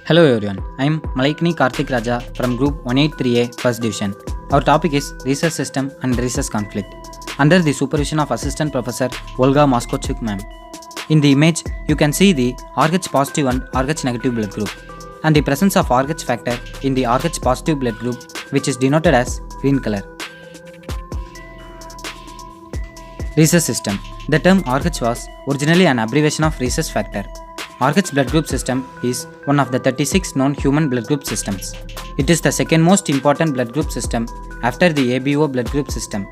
Hello everyone, I am Malaikni Karthik Raja from Group 183A First Division. Our topic is Research System and Research Conflict under the supervision of Assistant Professor Olga Moskochuk ma'am. In the image, you can see the Rh positive and Rh negative blood group and the presence of Rh factor in the Rh positive blood group, which is denoted as green color. Research System. The term Rh was originally an abbreviation of Rhesus factor. Rh blood group system is one of the 36 known human blood group systems. It is the second most important blood group system after the ABO blood group system.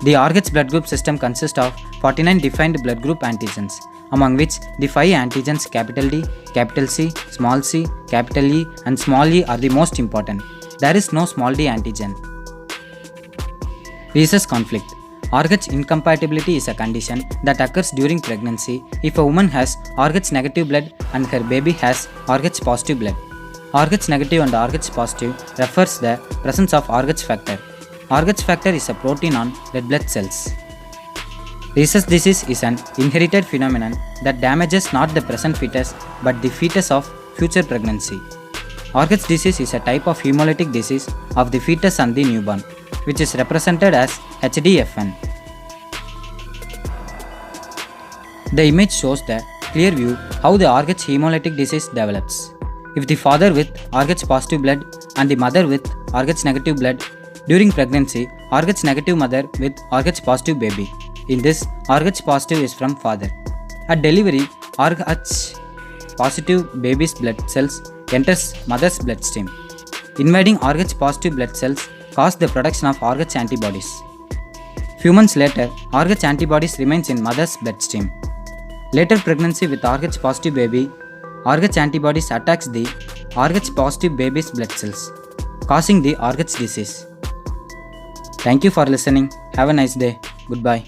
The Rh blood group system consists of 49 defined blood group antigens, among which the 5 antigens capital D, capital C, capital E and small e are the most important. There is no small d antigen. Rhesus conflict. Rh incompatibility is a condition that occurs during pregnancy if a woman has Rh negative blood and her baby has Rh positive blood. Rh negative and Rh positive refers the presence of Rh factor. Rh factor is a protein on red blood cells. Rhesus disease is an inherited phenomenon that damages not the present fetus but the fetus of future pregnancy. Rh disease is a type of hemolytic disease of the fetus and the newborn, which is represented as HDFN. The image shows the clear view how the Rh hemolytic disease develops. If the father with Rh positive blood and the mother with Rh negative blood, during pregnancy, Rh negative mother with Rh positive baby. In this, Rh positive is from father. At delivery, Rh positive baby's blood cells enters mother's bloodstream. Invading Rh positive blood cells cause the production of Rh antibodies. Few months later, Rh antibodies remains in mother's bloodstream. Later pregnancy with Rh positive baby, Rh antibodies attacks the Rh positive baby's blood cells, causing the Rh disease. Thank you for listening. Have a nice day. Goodbye.